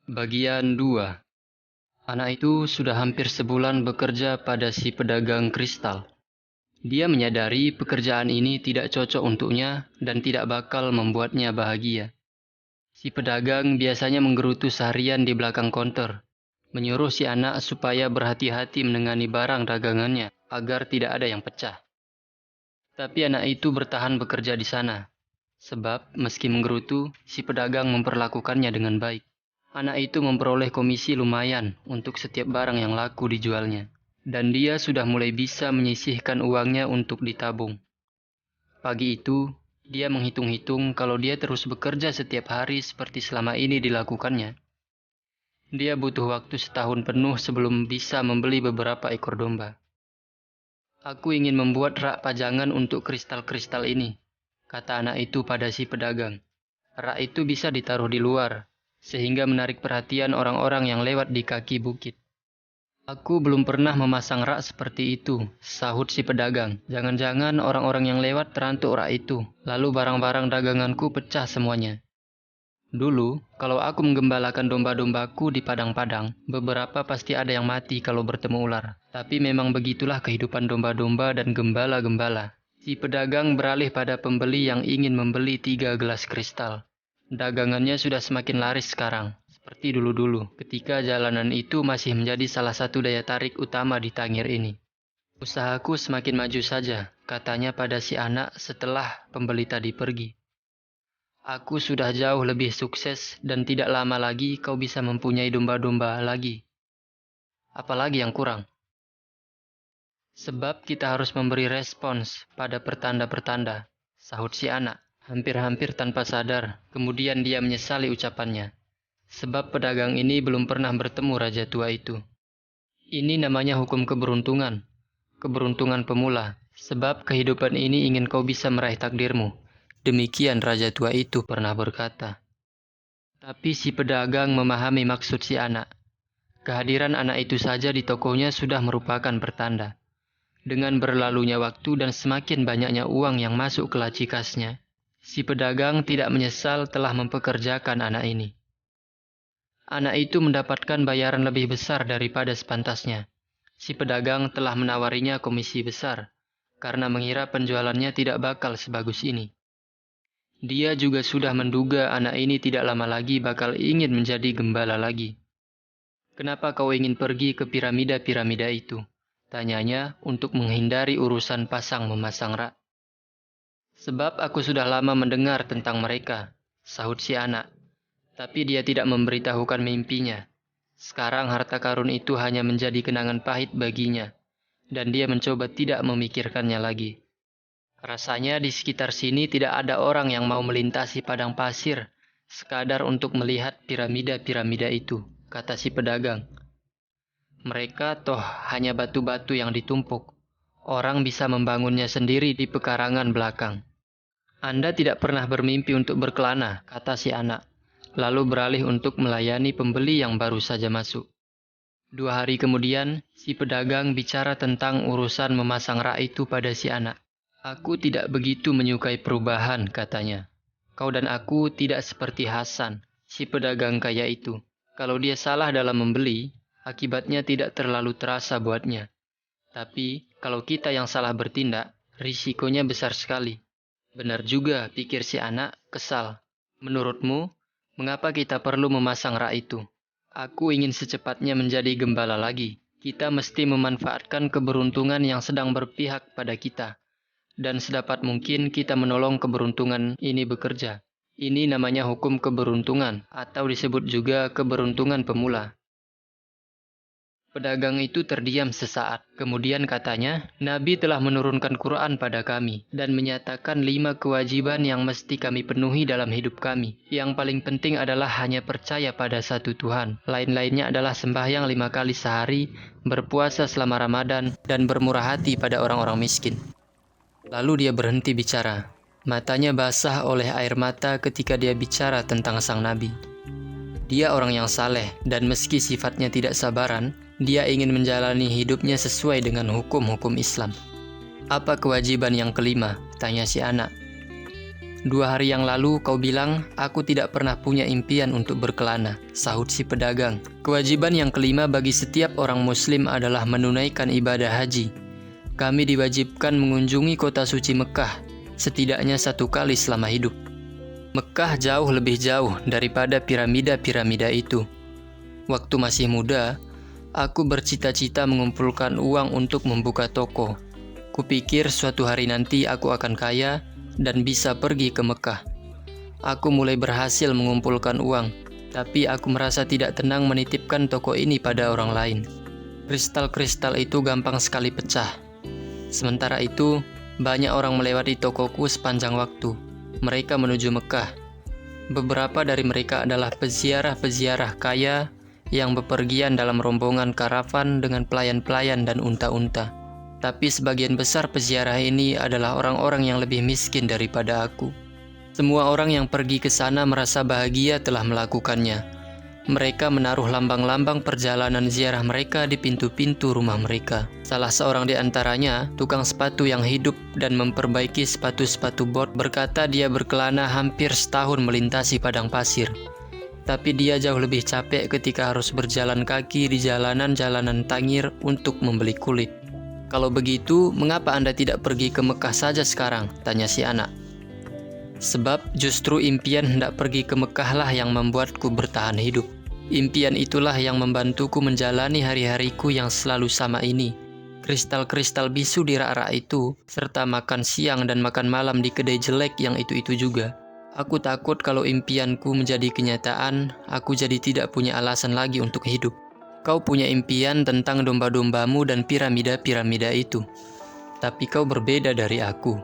Bagian 2. Anak itu sudah hampir sebulan bekerja pada si pedagang kristal. Dia menyadari pekerjaan ini tidak cocok untuknya dan tidak bakal membuatnya bahagia. Si pedagang biasanya menggerutu seharian di belakang konter, menyuruh si anak supaya berhati-hati menengani barang dagangannya agar tidak ada yang pecah. Tapi anak itu bertahan bekerja di sana, sebab meski menggerutu, si pedagang memperlakukannya dengan baik. Anak itu memperoleh komisi lumayan untuk setiap barang yang laku dijualnya. Dan dia sudah mulai bisa menyisihkan uangnya untuk ditabung. Pagi itu, dia menghitung-hitung kalau dia terus bekerja setiap hari seperti selama ini dilakukannya. Dia butuh waktu setahun penuh sebelum bisa membeli beberapa ekor domba. Aku ingin membuat rak pajangan untuk kristal-kristal ini, kata anak itu pada si pedagang. Rak itu bisa ditaruh di luar, sehingga menarik perhatian orang-orang yang lewat di kaki bukit. Aku belum pernah memasang rak seperti itu, sahut si pedagang. Jangan-jangan orang-orang yang lewat terantuk rak itu, lalu barang-barang daganganku pecah semuanya. Dulu, kalau aku menggembalakan domba-dombaku di padang-padang, beberapa pasti ada yang mati kalau bertemu ular. Tapi memang begitulah kehidupan domba-domba dan gembala-gembala. Si pedagang beralih pada pembeli yang ingin membeli 3 gelas kristal. Dagangannya sudah semakin laris sekarang, seperti dulu-dulu, ketika jalanan itu masih menjadi salah satu daya tarik utama di Tangir ini. Usahaku semakin maju saja, katanya pada si anak setelah pembeli tadi pergi. Aku sudah jauh lebih sukses dan tidak lama lagi kau bisa mempunyai domba-domba lagi. Apalagi yang kurang? Sebab kita harus memberi respons pada pertanda-pertanda, sahut si anak. Hampir-hampir tanpa sadar, kemudian dia menyesali ucapannya. Sebab pedagang ini belum pernah bertemu raja tua itu. Ini namanya hukum keberuntungan. Keberuntungan pemula. Sebab kehidupan ini ingin kau bisa meraih takdirmu. Demikian raja tua itu pernah berkata. Tapi si pedagang memahami maksud si anak. Kehadiran anak itu saja di tokonya sudah merupakan pertanda. Dengan berlalunya waktu dan semakin banyaknya uang yang masuk ke laci kasnya, si pedagang tidak menyesal telah mempekerjakan anak ini. Anak itu mendapatkan bayaran lebih besar daripada sepantasnya. Si pedagang telah menawarinya komisi besar, karena mengira penjualannya tidak bakal sebagus ini. Dia juga sudah menduga anak ini tidak lama lagi bakal ingin menjadi gembala lagi. Kenapa kau ingin pergi ke piramida-piramida itu? Tanyanya untuk menghindari urusan pasang-memasang rak. Sebab aku sudah lama mendengar tentang mereka, sahut si anak. Tapi dia tidak memberitahukan mimpinya. Sekarang harta karun itu hanya menjadi kenangan pahit baginya, dan dia mencoba tidak memikirkannya lagi. Rasanya di sekitar sini tidak ada orang yang mau melintasi padang pasir, sekadar untuk melihat piramida-piramida itu, kata si pedagang. Mereka toh hanya batu-batu yang ditumpuk. Orang bisa membangunnya sendiri di pekarangan belakang. Anda tidak pernah bermimpi untuk berkelana, kata si anak. Lalu beralih untuk melayani pembeli yang baru saja masuk. 2 hari kemudian, si pedagang bicara tentang urusan memasang rak itu pada si anak. Aku tidak begitu menyukai perubahan, katanya. Kau dan aku tidak seperti Hasan, si pedagang kaya itu. Kalau dia salah dalam membeli, akibatnya tidak terlalu terasa buatnya. Tapi, kalau kita yang salah bertindak, risikonya besar sekali. Benar juga, pikir si anak, kesal. Menurutmu, mengapa kita perlu memasang rak itu? Aku ingin secepatnya menjadi gembala lagi. Kita mesti memanfaatkan keberuntungan yang sedang berpihak pada kita. Dan sedapat mungkin kita menolong keberuntungan ini bekerja. Ini namanya hukum keberuntungan, atau disebut juga keberuntungan pemula. Pedagang itu terdiam sesaat. Kemudian katanya, Nabi telah menurunkan Quran pada kami dan menyatakan 5 kewajiban yang mesti kami penuhi dalam hidup kami. Yang paling penting adalah hanya percaya pada satu Tuhan. Lain-lainnya adalah sembahyang 5 kali sehari, berpuasa selama Ramadan, dan bermurah hati pada orang-orang miskin. Lalu dia berhenti bicara. Matanya basah oleh air mata ketika dia bicara tentang sang Nabi. Dia orang yang saleh, dan meski sifatnya tidak sabaran, dia ingin menjalani hidupnya sesuai dengan hukum-hukum Islam. Apa kewajiban yang kelima? Tanya si anak. 2 hari yang lalu kau bilang, aku tidak pernah punya impian untuk berkelana, sahut si pedagang. Kewajiban yang kelima bagi setiap orang muslim adalah menunaikan ibadah haji. Kami diwajibkan mengunjungi kota suci Mekah, setidaknya 1 kali selama hidup. Mekah jauh lebih jauh daripada piramida-piramida itu. Waktu masih muda, aku bercita-cita mengumpulkan uang untuk membuka toko. Kupikir suatu hari nanti aku akan kaya dan bisa pergi ke Mekah. Aku mulai berhasil mengumpulkan uang, tapi aku merasa tidak tenang menitipkan toko ini pada orang lain. Kristal-kristal itu gampang sekali pecah. Sementara itu, banyak orang melewati tokoku sepanjang waktu. Mereka menuju Mekah. Beberapa dari mereka adalah peziarah-peziarah kaya yang bepergian dalam rombongan karavan dengan pelayan-pelayan dan unta-unta. Tapi sebagian besar peziarah ini adalah orang-orang yang lebih miskin daripada aku. Semua orang yang pergi ke sana merasa bahagia telah melakukannya. Mereka menaruh lambang-lambang perjalanan ziarah mereka di pintu-pintu rumah mereka. Salah seorang di antaranya, tukang sepatu yang hidup dan memperbaiki sepatu-sepatu bot, berkata dia berkelana hampir setahun melintasi padang pasir. Tapi dia jauh lebih capek ketika harus berjalan kaki di jalanan-jalanan tangir untuk membeli kulit. Kalau begitu, mengapa Anda tidak pergi ke Mekah saja sekarang? Tanya si anak. Sebab justru impian hendak pergi ke Mekah lah yang membuatku bertahan hidup. Impian itulah yang membantuku menjalani hari-hariku yang selalu sama ini. Kristal-kristal bisu di rak-rak itu, serta makan siang dan makan malam di kedai jelek yang itu-itu juga. Aku takut kalau impianku menjadi kenyataan, aku jadi tidak punya alasan lagi untuk hidup. Kau punya impian tentang domba-dombamu dan piramida-piramida itu. Tapi kau berbeda dari aku,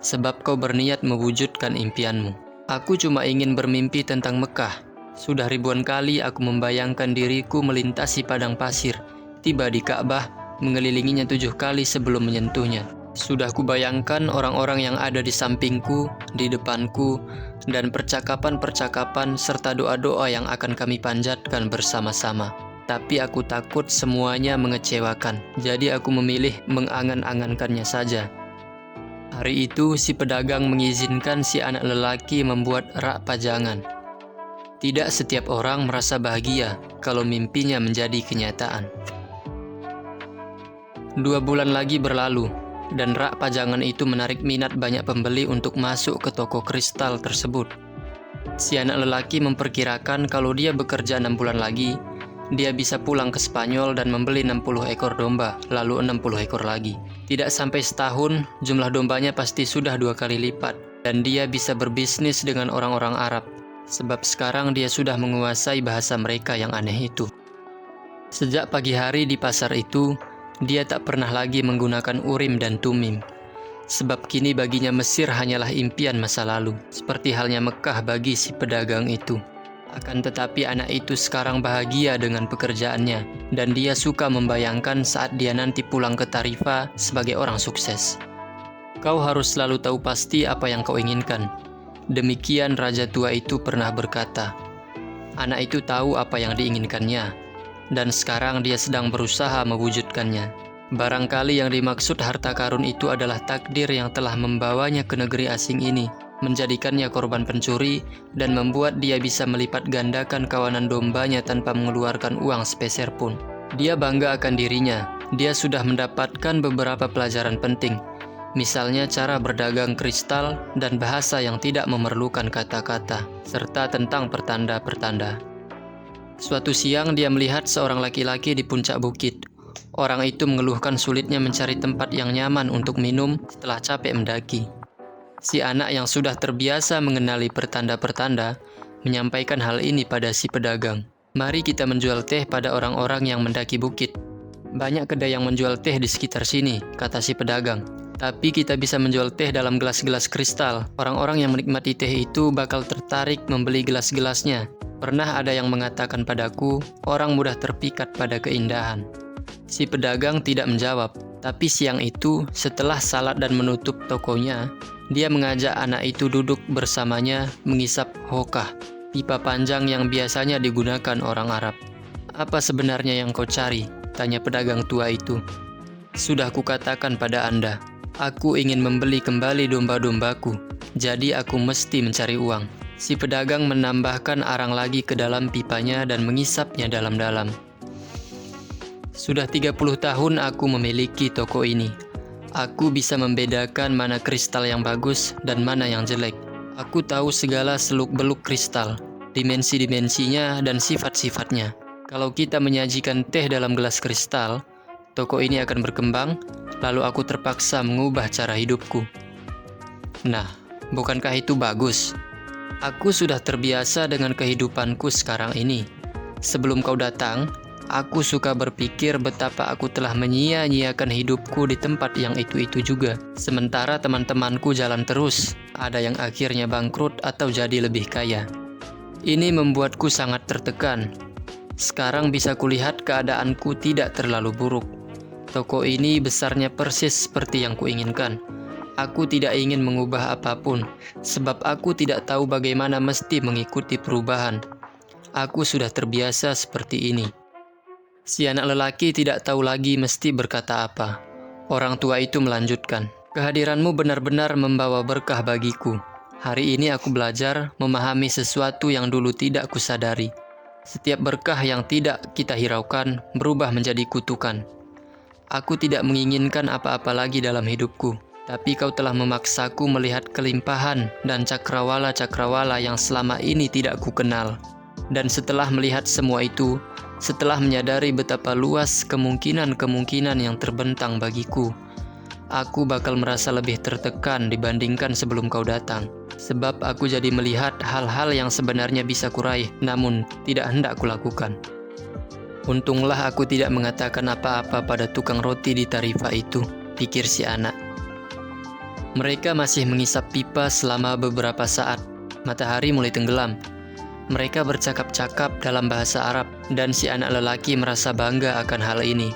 sebab kau berniat mewujudkan impianmu. Aku cuma ingin bermimpi tentang Mekah. Sudah ribuan kali aku membayangkan diriku melintasi padang pasir, tiba di Ka'bah, mengelilinginya 7 kali sebelum menyentuhnya. Sudah kubayangkan orang-orang yang ada di sampingku, di depanku, dan percakapan-percakapan serta doa-doa yang akan kami panjatkan bersama-sama. Tapi aku takut semuanya mengecewakan, jadi aku memilih mengangan-angankannya saja. Hari itu si pedagang mengizinkan si anak lelaki membuat rak pajangan. Tidak setiap orang merasa bahagia kalau mimpinya menjadi kenyataan. 2 bulan lagi berlalu, dan rak pajangan itu menarik minat banyak pembeli untuk masuk ke toko kristal tersebut. Si anak lelaki memperkirakan kalau dia bekerja 6 bulan lagi, dia bisa pulang ke Spanyol dan membeli 60 ekor domba, lalu 60 ekor lagi. Tidak sampai setahun, jumlah dombanya pasti sudah 2 kali lipat, dan dia bisa berbisnis dengan orang-orang Arab, sebab sekarang dia sudah menguasai bahasa mereka yang aneh itu. Sejak pagi hari di pasar itu, dia tak pernah lagi menggunakan Urim dan Tumim, sebab kini baginya Mesir hanyalah impian masa lalu, seperti halnya Mekah bagi si pedagang itu. Akan tetapi anak itu sekarang bahagia dengan pekerjaannya, dan dia suka membayangkan saat dia nanti pulang ke Tarifa sebagai orang sukses. Kau harus selalu tahu pasti apa yang kau inginkan. Demikian raja tua itu pernah berkata. Anak itu tahu apa yang diinginkannya, dan sekarang dia sedang berusaha mewujudkannya. Barangkali yang dimaksud harta karun itu adalah takdir yang telah membawanya ke negeri asing ini, menjadikannya korban pencuri, dan membuat dia bisa melipat gandakan kawanan dombanya tanpa mengeluarkan uang sepeser pun. Dia bangga akan dirinya. Dia sudah mendapatkan beberapa pelajaran penting, misalnya cara berdagang kristal dan bahasa yang tidak memerlukan kata-kata, serta tentang pertanda-pertanda. Suatu siang dia melihat seorang laki-laki di puncak bukit. Orang itu mengeluhkan sulitnya mencari tempat yang nyaman untuk minum setelah capek mendaki. Si anak yang sudah terbiasa mengenali pertanda-pertanda menyampaikan hal ini pada si pedagang. Mari kita menjual teh pada orang-orang yang mendaki bukit. Banyak kedai yang menjual teh di sekitar sini, kata si pedagang. Tapi kita bisa menjual teh dalam gelas-gelas kristal. Orang-orang yang menikmati teh itu bakal tertarik membeli gelas-gelasnya. Pernah ada yang mengatakan padaku, orang mudah terpikat pada keindahan. Si pedagang tidak menjawab. Tapi siang itu, setelah salat dan menutup tokonya, dia mengajak anak itu duduk bersamanya mengisap hookah, pipa panjang yang biasanya digunakan orang Arab. Apa sebenarnya yang kau cari? Tanya pedagang tua itu. Sudah kukatakan pada Anda, aku ingin membeli kembali domba-dombaku. Jadi aku mesti mencari uang. Si pedagang menambahkan arang lagi ke dalam pipanya dan mengisapnya dalam-dalam. Sudah 30 tahun aku memiliki toko ini. Aku bisa membedakan mana kristal yang bagus dan mana yang jelek. Aku tahu segala seluk-beluk kristal, dimensi-dimensinya dan sifat-sifatnya. Kalau kita menyajikan teh dalam gelas kristal, toko ini akan berkembang, lalu aku terpaksa mengubah cara hidupku. Nah, bukankah itu bagus? Aku sudah terbiasa dengan kehidupanku sekarang ini. Sebelum kau datang, aku suka berpikir betapa aku telah menyia-nyiakan hidupku di tempat yang itu-itu juga. Sementara teman-temanku jalan terus, ada yang akhirnya bangkrut atau jadi lebih kaya. Ini membuatku sangat tertekan. Sekarang bisa kulihat keadaanku tidak terlalu buruk. Toko ini besarnya persis seperti yang kuinginkan. Aku tidak ingin mengubah apapun, sebab aku tidak tahu bagaimana mesti mengikuti perubahan. Aku sudah terbiasa seperti ini. Si anak lelaki tidak tahu lagi mesti berkata apa. Orang tua itu melanjutkan, "Kehadiranmu benar-benar membawa berkah bagiku. Hari ini aku belajar memahami sesuatu yang dulu tidak kusadari. Setiap berkah yang tidak kita hiraukan berubah menjadi kutukan. Aku tidak menginginkan apa-apa lagi dalam hidupku. Tapi kau telah memaksaku melihat kelimpahan dan cakrawala-cakrawala yang selama ini tidak kukenal. Dan setelah melihat semua itu, setelah menyadari betapa luas kemungkinan-kemungkinan yang terbentang bagiku, aku bakal merasa lebih tertekan dibandingkan sebelum kau datang. Sebab aku jadi melihat hal-hal yang sebenarnya bisa kuraih, namun tidak hendak kulakukan. Untunglah aku tidak mengatakan apa-apa pada tukang roti di Tarifa itu," pikir si anak. Mereka masih mengisap pipa selama beberapa saat. Matahari mulai tenggelam. Mereka bercakap-cakap dalam bahasa Arab, dan si anak lelaki merasa bangga akan hal ini.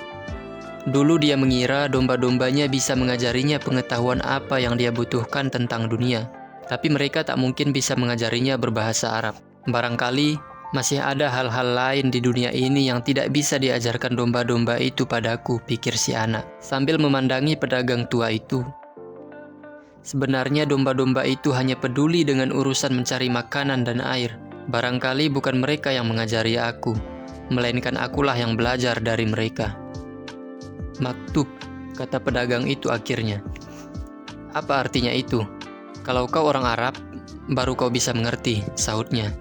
Dulu dia mengira domba-dombanya bisa mengajarinya pengetahuan apa yang dia butuhkan tentang dunia. Tapi mereka tak mungkin bisa mengajarinya berbahasa Arab. Barangkali masih ada hal-hal lain di dunia ini yang tidak bisa diajarkan domba-domba itu padaku, pikir si anak, sambil memandangi pedagang tua itu. Sebenarnya domba-domba itu hanya peduli dengan urusan mencari makanan dan air. Barangkali bukan mereka yang mengajari aku, melainkan akulah yang belajar dari mereka. "Maktub," kata pedagang itu akhirnya. "Apa artinya itu?" "Kalau kau orang Arab, baru kau bisa mengerti," sahutnya.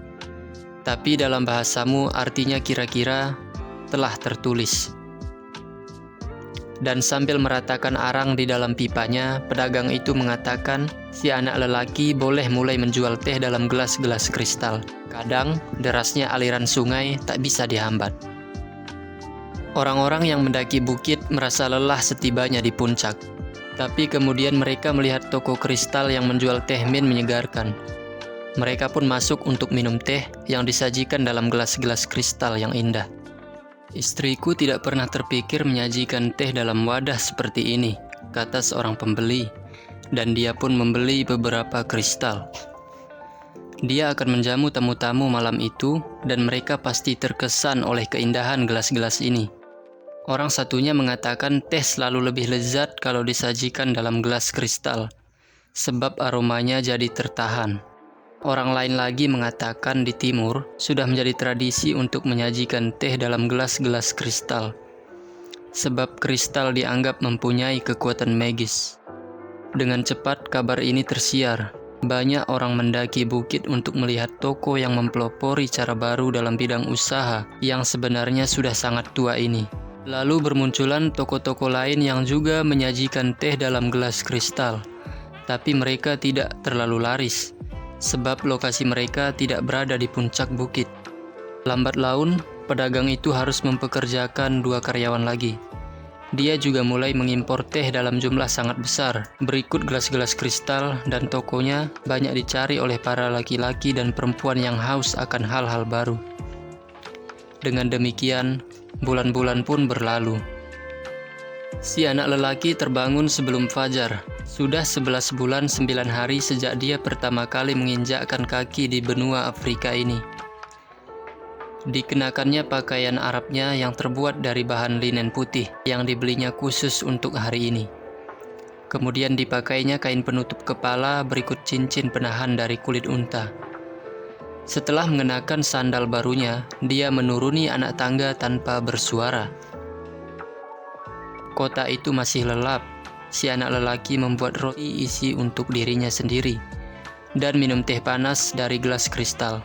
"Tapi dalam bahasamu artinya kira-kira telah tertulis." Dan sambil meratakan arang di dalam pipanya, pedagang itu mengatakan si anak lelaki boleh mulai menjual teh dalam gelas-gelas kristal. Kadang, derasnya aliran sungai tak bisa dihambat. Orang-orang yang mendaki bukit merasa lelah setibanya di puncak. Tapi kemudian mereka melihat toko kristal yang menjual teh min menyegarkan. Mereka pun masuk untuk minum teh yang disajikan dalam gelas-gelas kristal yang indah. "Istriku tidak pernah terpikir menyajikan teh dalam wadah seperti ini," kata seorang pembeli, dan dia pun membeli beberapa kristal. Dia akan menjamu tamu-tamu malam itu, dan mereka pasti terkesan oleh keindahan gelas-gelas ini. Orang satunya mengatakan teh selalu lebih lezat kalau disajikan dalam gelas kristal, sebab aromanya jadi tertahan. Orang lain lagi mengatakan di timur sudah menjadi tradisi untuk menyajikan teh dalam gelas-gelas kristal, sebab kristal dianggap mempunyai kekuatan magis. Dengan cepat kabar ini tersiar. Banyak orang mendaki bukit untuk melihat toko yang mempelopori cara baru dalam bidang usaha yang sebenarnya sudah sangat tua ini. Lalu bermunculan toko-toko lain yang juga menyajikan teh dalam gelas kristal, tapi mereka tidak terlalu laris, sebab lokasi mereka tidak berada di puncak bukit. Lambat laun, pedagang itu harus mempekerjakan 2 karyawan lagi. Dia juga mulai mengimpor teh dalam jumlah sangat besar, berikut gelas-gelas kristal, dan tokonya banyak dicari oleh para laki-laki dan perempuan yang haus akan hal-hal baru. Dengan demikian, bulan-bulan pun berlalu. Si anak lelaki terbangun sebelum fajar. Sudah 11 bulan 9 hari sejak dia pertama kali menginjakkan kaki di benua Afrika ini. Dikenakannya pakaian Arabnya yang terbuat dari bahan linen putih yang dibelinya khusus untuk hari ini. Kemudian dipakainya kain penutup kepala berikut cincin penahan dari kulit unta. Setelah mengenakan sandal barunya, dia menuruni anak tangga tanpa bersuara. Kota itu masih lelap. Si anak lelaki membuat roti isi untuk dirinya sendiri dan minum teh panas dari gelas kristal.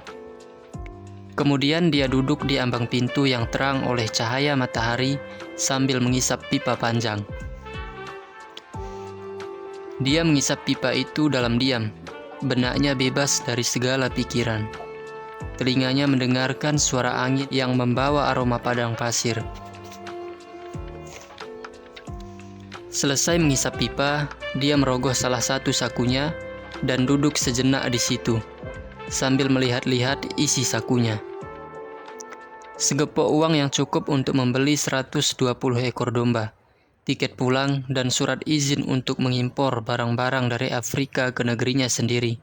Kemudian dia duduk di ambang pintu yang terang oleh cahaya matahari sambil mengisap pipa panjang. Dia mengisap pipa itu dalam diam, benaknya bebas dari segala pikiran. Telinganya mendengarkan suara angin yang membawa aroma padang pasir. Selesai mengisap pipa, dia merogoh salah satu sakunya dan duduk sejenak di situ, sambil melihat-lihat isi sakunya. Segepok uang yang cukup untuk membeli 120 ekor domba, tiket pulang, dan surat izin untuk mengimpor barang-barang dari Afrika ke negerinya sendiri.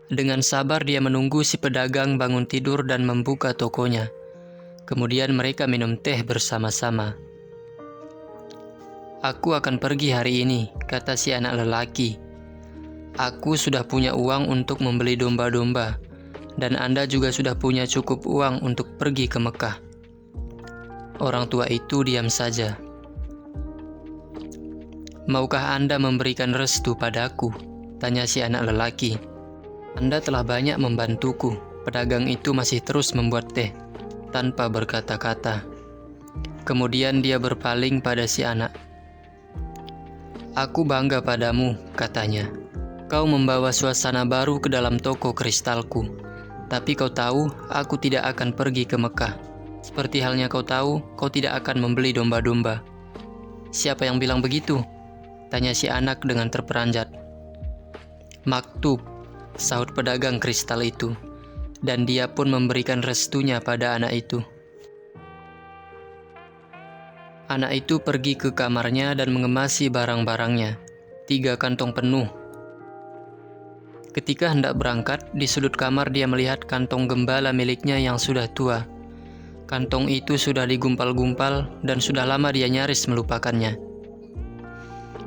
Dengan sabar dia menunggu si pedagang bangun tidur dan membuka tokonya. Kemudian mereka minum teh bersama-sama. "Aku akan pergi hari ini," kata si anak lelaki. "Aku sudah punya uang untuk membeli domba-domba, dan Anda juga sudah punya cukup uang untuk pergi ke Mekah." Orang tua itu diam saja. "Maukah Anda memberikan restu padaku?" tanya si anak lelaki. "Anda telah banyak membantuku." Pedagang itu masih terus membuat teh, tanpa berkata-kata. Kemudian dia berpaling pada si anak. "Aku bangga padamu," katanya. "Kau membawa suasana baru ke dalam toko kristalku. Tapi kau tahu, aku tidak akan pergi ke Mekah. Seperti halnya kau tahu, kau tidak akan membeli domba-domba." "Siapa yang bilang begitu?" tanya si anak dengan terperanjat. "Maktub," sahut pedagang kristal itu, dan dia pun memberikan restunya pada anak itu. Anak itu pergi ke kamarnya dan mengemasi barang-barangnya, 3 kantong penuh. Ketika hendak berangkat, di sudut kamar dia melihat kantong gembala miliknya yang sudah tua. Kantong itu sudah digumpal-gumpal dan sudah lama dia nyaris melupakannya.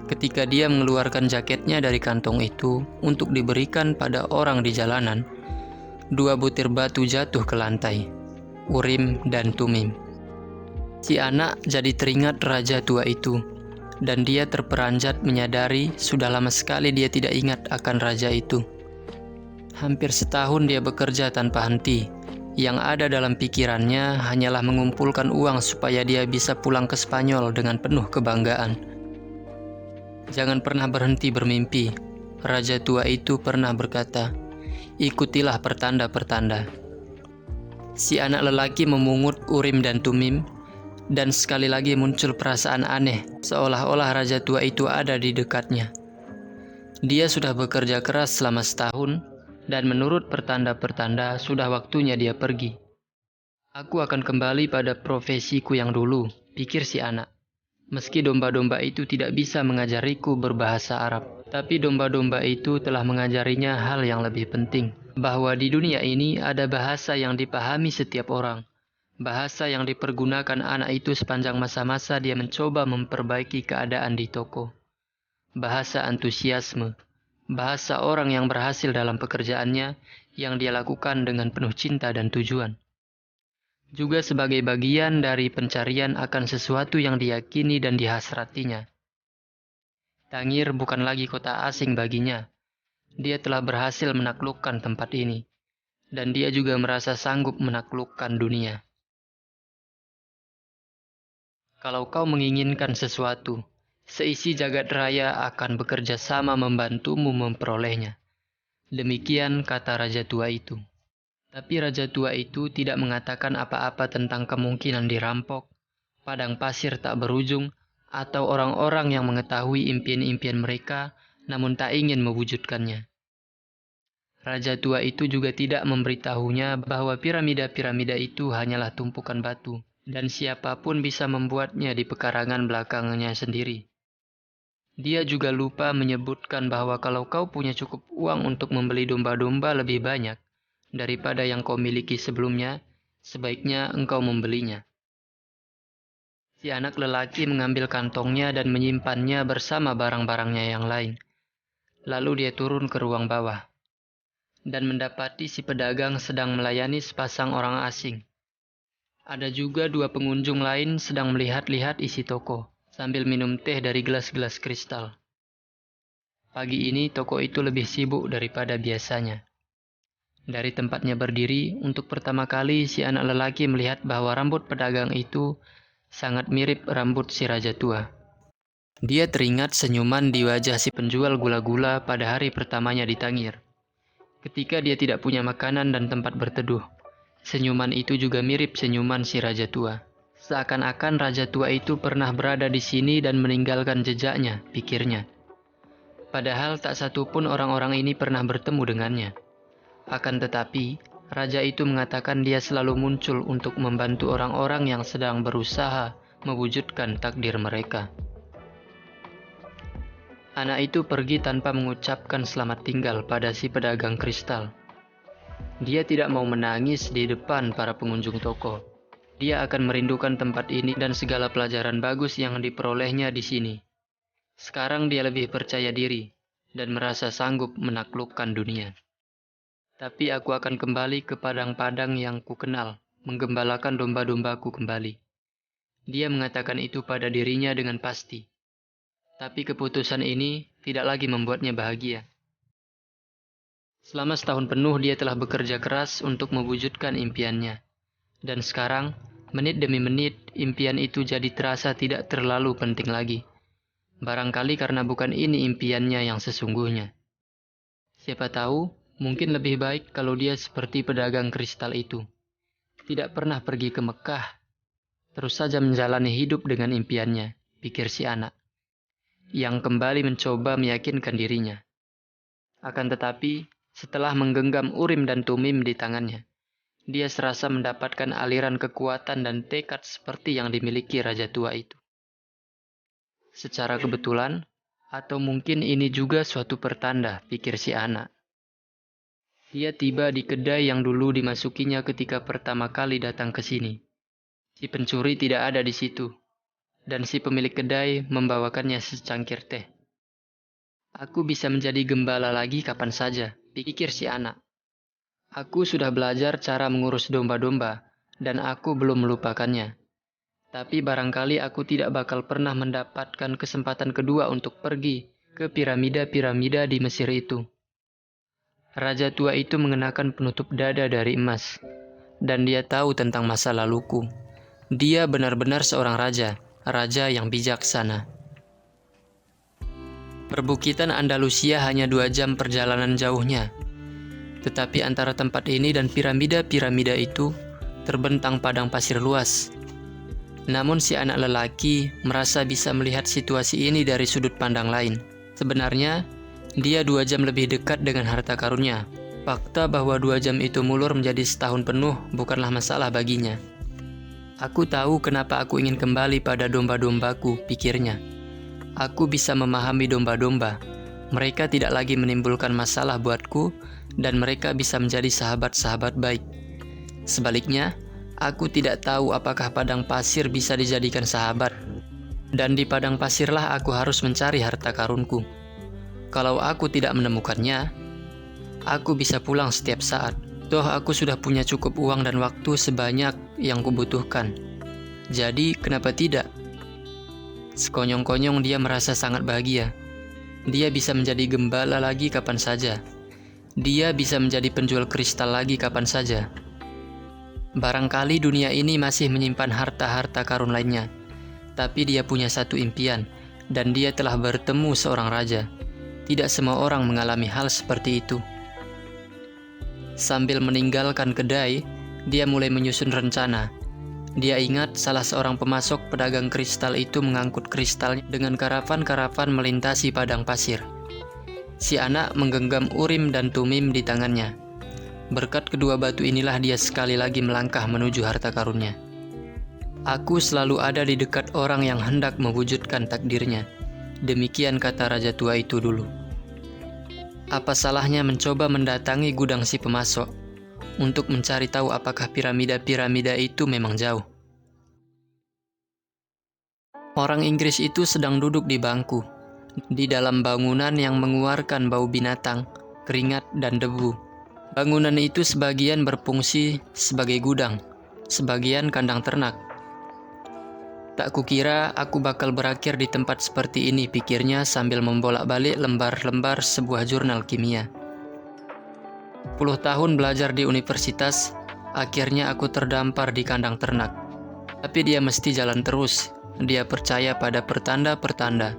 Ketika dia mengeluarkan jaketnya dari kantong itu untuk diberikan pada orang di jalanan, 2 butir batu jatuh ke lantai, Urim dan Tumim. Si anak jadi teringat raja tua itu, dan dia terperanjat menyadari sudah lama sekali dia tidak ingat akan raja itu. Hampir setahun dia bekerja tanpa henti. Yang ada dalam pikirannya hanyalah mengumpulkan uang supaya dia bisa pulang ke Spanyol dengan penuh kebanggaan. "Jangan pernah berhenti bermimpi," raja tua itu pernah berkata. "Ikutilah pertanda-pertanda." Si anak lelaki memungut Urim dan Tumim, dan sekali lagi muncul perasaan aneh, seolah-olah raja tua itu ada di dekatnya. Dia sudah bekerja keras selama setahun, dan menurut pertanda-pertanda sudah waktunya dia pergi. "Aku akan kembali pada profesiku yang dulu," pikir si anak. "Meski domba-domba itu tidak bisa mengajariku berbahasa Arab, tapi domba-domba itu telah mengajarinya hal yang lebih penting, bahwa di dunia ini ada bahasa yang dipahami setiap orang. Bahasa yang dipergunakan anak itu sepanjang masa-masa dia mencoba memperbaiki keadaan di toko. Bahasa antusiasme. Bahasa orang yang berhasil dalam pekerjaannya yang dia lakukan dengan penuh cinta dan tujuan. Juga sebagai bagian dari pencarian akan sesuatu yang diyakini dan dihasratinya. Tangir bukan lagi kota asing baginya. Dia telah berhasil menaklukkan tempat ini. Dan dia juga merasa sanggup menaklukkan dunia. Kalau kau menginginkan sesuatu, seisi jagat raya akan bekerja sama membantumu memperolehnya. Demikian kata raja tua itu. Tapi raja tua itu tidak mengatakan apa-apa tentang kemungkinan dirampok, padang pasir tak berujung, atau orang-orang yang mengetahui impian-impian mereka namun tak ingin mewujudkannya. Raja tua itu juga tidak memberitahunya bahwa piramida-piramida itu hanyalah tumpukan batu, dan siapapun bisa membuatnya di pekarangan belakangnya sendiri. Dia juga lupa menyebutkan bahwa kalau kau punya cukup uang untuk membeli domba-domba lebih banyak daripada yang kau miliki sebelumnya, sebaiknya engkau membelinya. Si anak lelaki mengambil kantongnya dan menyimpannya bersama barang-barangnya yang lain. Lalu dia turun ke ruang bawah dan mendapati si pedagang sedang melayani sepasang orang asing. Ada juga dua pengunjung lain sedang melihat-lihat isi toko sambil minum teh dari gelas-gelas kristal. Pagi ini toko itu lebih sibuk daripada biasanya. Dari tempatnya berdiri, untuk pertama kali si anak lelaki melihat bahwa rambut pedagang itu sangat mirip rambut si raja tua. Dia teringat senyuman di wajah si penjual gula-gula pada hari pertamanya di Tangir. Ketika dia tidak punya makanan dan tempat berteduh, senyuman itu juga mirip senyuman si raja tua. Seakan-akan raja tua itu pernah berada di sini dan meninggalkan jejaknya, pikirnya. Padahal tak satu pun orang-orang ini pernah bertemu dengannya. Akan tetapi, raja itu mengatakan dia selalu muncul untuk membantu orang-orang yang sedang berusaha mewujudkan takdir mereka. Anak itu pergi tanpa mengucapkan selamat tinggal pada si pedagang kristal. Dia tidak mau menangis di depan para pengunjung toko. Dia akan merindukan tempat ini dan segala pelajaran bagus yang diperolehnya di sini. Sekarang dia lebih percaya diri dan merasa sanggup menaklukkan dunia. Tapi aku akan kembali ke padang-padang yang kukenal, menggembalakan domba-dombaku kembali. Dia mengatakan itu pada dirinya dengan pasti. Tapi keputusan ini tidak lagi membuatnya bahagia. Selama setahun penuh dia telah bekerja keras untuk mewujudkan impiannya. Dan sekarang, menit demi menit, impian itu jadi terasa tidak terlalu penting lagi. Barangkali karena bukan ini impiannya yang sesungguhnya. Siapa tahu, mungkin lebih baik kalau dia seperti pedagang kristal itu. Tidak pernah pergi ke Mekah. Terus saja menjalani hidup dengan impiannya, pikir si anak, yang kembali mencoba meyakinkan dirinya. Akan tetapi, setelah menggenggam Urim dan Tumim di tangannya, dia serasa mendapatkan aliran kekuatan dan tekad seperti yang dimiliki raja tua itu. Secara kebetulan, atau mungkin ini juga suatu pertanda, pikir si anak. Dia tiba di kedai yang dulu dimasukinya ketika pertama kali datang ke sini. Si pencuri tidak ada di situ. Dan si pemilik kedai membawakannya secangkir teh. Aku bisa menjadi gembala lagi kapan saja, pikir si anak. Aku sudah belajar cara mengurus domba-domba, dan aku belum melupakannya. Tapi barangkali aku tidak bakal pernah mendapatkan kesempatan kedua untuk pergi ke piramida-piramida di Mesir itu. Raja tua itu mengenakan penutup dada dari emas, dan dia tahu tentang masa laluku. Dia benar-benar seorang raja yang bijaksana. Perbukitan Andalusia hanya 2 jam perjalanan jauhnya. Tetapi antara tempat ini dan piramida-piramida itu terbentang padang pasir luas. Namun si anak lelaki merasa bisa melihat situasi ini dari sudut pandang lain. Sebenarnya, dia 2 jam lebih dekat dengan harta karunnya. Fakta bahwa 2 jam itu mulur menjadi setahun penuh bukanlah masalah baginya. Aku tahu kenapa aku ingin kembali pada domba-dombaku, pikirnya. Aku bisa memahami domba-domba. Mereka tidak lagi menimbulkan masalah buatku, dan mereka bisa menjadi sahabat-sahabat baik. Sebaliknya, aku tidak tahu apakah padang pasir bisa dijadikan sahabat. Dan di padang pasirlah aku harus mencari harta karunku. Kalau aku tidak menemukannya, aku bisa pulang setiap saat. Toh aku sudah punya cukup uang dan waktu sebanyak yang kubutuhkan. Jadi kenapa tidak? Sekonyong-konyong dia merasa sangat bahagia. Dia bisa menjadi gembala lagi kapan saja. Dia bisa menjadi penjual kristal lagi kapan saja. Barangkali dunia ini masih menyimpan harta-harta karun lainnya. Tapi dia punya satu impian, dan dia telah bertemu seorang raja. Tidak semua orang mengalami hal seperti itu. Sambil meninggalkan kedai, dia mulai menyusun rencana. Dia ingat salah seorang pemasok pedagang kristal itu mengangkut kristalnya dengan karavan-karavan melintasi padang pasir. Si anak menggenggam Urim dan Tumim di tangannya. Berkat kedua batu inilah dia sekali lagi melangkah menuju harta karunnya. Aku selalu ada di dekat orang yang hendak mewujudkan takdirnya. Demikian kata raja tua itu dulu. Apa salahnya mencoba mendatangi gudang si pemasok untuk mencari tahu apakah piramida-piramida itu memang jauh? Orang Inggris itu sedang duduk di bangku, di dalam bangunan yang mengeluarkan bau binatang, keringat, dan debu. Bangunan itu sebagian berfungsi sebagai gudang, sebagian kandang ternak. Tak kukira aku bakal berakhir di tempat seperti ini, pikirnya sambil membolak-balik lembar-lembar sebuah jurnal kimia. 10 tahun belajar di universitas, akhirnya aku terdampar di kandang ternak. Tapi dia mesti jalan terus. Dia percaya pada pertanda-pertanda.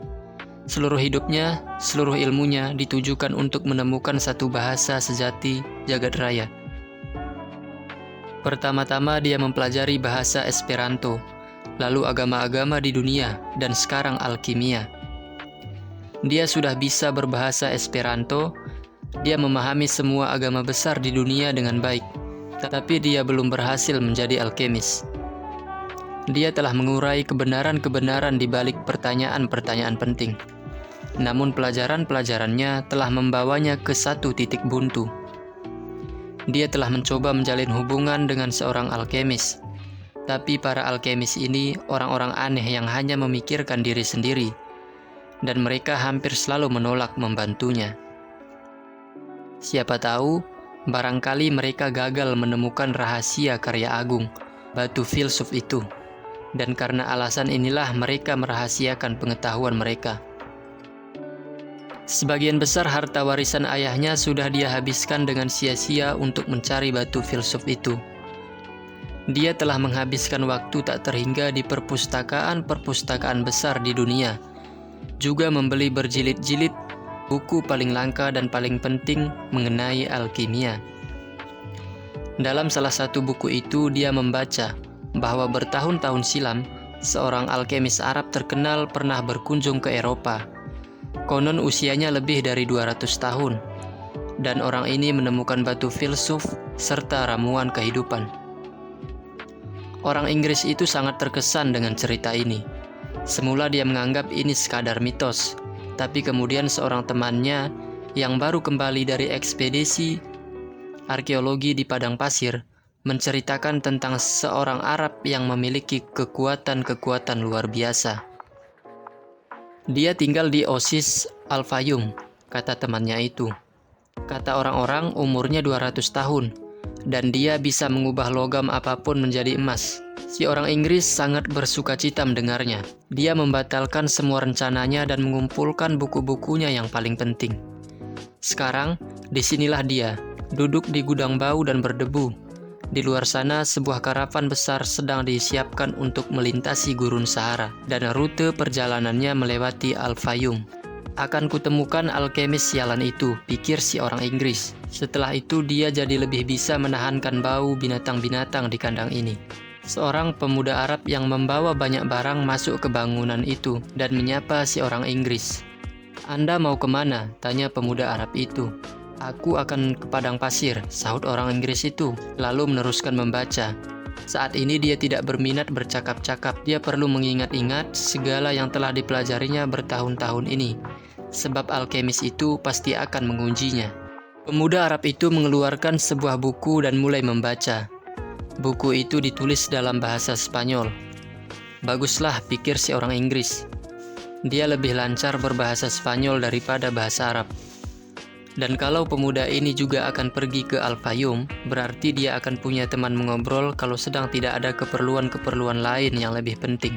Seluruh hidupnya, seluruh ilmunya ditujukan untuk menemukan satu bahasa sejati jagat raya. Pertama-tama dia mempelajari bahasa Esperanto, lalu agama-agama di dunia, dan sekarang alkimia. Dia sudah bisa berbahasa Esperanto, dia memahami semua agama besar di dunia dengan baik, tapi dia belum berhasil menjadi alkemis. Dia telah mengurai kebenaran-kebenaran di balik pertanyaan-pertanyaan penting. Namun pelajaran-pelajarannya telah membawanya ke satu titik buntu. Dia telah mencoba menjalin hubungan dengan seorang alkemis. Tapi para alkemis ini orang-orang aneh yang hanya memikirkan diri sendiri, dan mereka hampir selalu menolak membantunya. Siapa tahu, barangkali mereka gagal menemukan rahasia karya agung, batu filsuf itu. Dan karena alasan inilah mereka merahasiakan pengetahuan mereka. Sebagian besar harta warisan ayahnya sudah dia habiskan dengan sia-sia untuk mencari batu filsuf itu. Dia telah menghabiskan waktu tak terhingga di perpustakaan-perpustakaan besar di dunia, juga membeli berjilid-jilid buku paling langka dan paling penting mengenai alkimia. Dalam salah satu buku itu dia membaca bahwa bertahun-tahun silam, seorang alkemis Arab terkenal pernah berkunjung ke Eropa. Konon usianya lebih dari 200 tahun, dan orang ini menemukan batu filsuf serta ramuan kehidupan. Orang Inggris itu sangat terkesan dengan cerita ini. Semula dia menganggap ini sekadar mitos, tapi kemudian seorang temannya yang baru kembali dari ekspedisi arkeologi di padang pasir menceritakan tentang seorang Arab yang memiliki kekuatan-kekuatan luar biasa. Dia tinggal di Oasis Al-Fayum, kata temannya itu. Kata orang-orang umurnya 200 tahun, dan dia bisa mengubah logam apapun menjadi emas. Si orang Inggris sangat bersukacita mendengarnya. Dia membatalkan semua rencananya dan mengumpulkan buku-bukunya yang paling penting. Sekarang, disinilah dia, duduk di gudang bau dan berdebu. Di luar sana, sebuah karavan besar sedang disiapkan untuk melintasi gurun Sahara, dan rute perjalanannya melewati Al-Fayum. Akan kutemukan alkemis sialan itu, pikir si orang Inggris. Setelah itu dia jadi lebih bisa menahankan bau binatang-binatang di kandang ini. Seorang pemuda Arab yang membawa banyak barang masuk ke bangunan itu dan menyapa si orang Inggris. "Anda mau kemana?" tanya pemuda Arab itu. "Aku akan ke padang pasir," sahut orang Inggris itu, lalu meneruskan membaca. Saat ini dia tidak berminat bercakap-cakap, dia perlu mengingat-ingat segala yang telah dipelajarinya bertahun-tahun ini, sebab alkemis itu pasti akan mengujinya. Pemuda Arab itu mengeluarkan sebuah buku dan mulai membaca. Buku itu ditulis dalam bahasa Spanyol. Baguslah, pikir si orang Inggris. Dia lebih lancar berbahasa Spanyol daripada bahasa Arab. Dan kalau pemuda ini juga akan pergi ke Al-Fayum, berarti dia akan punya teman mengobrol kalau sedang tidak ada keperluan-keperluan lain yang lebih penting.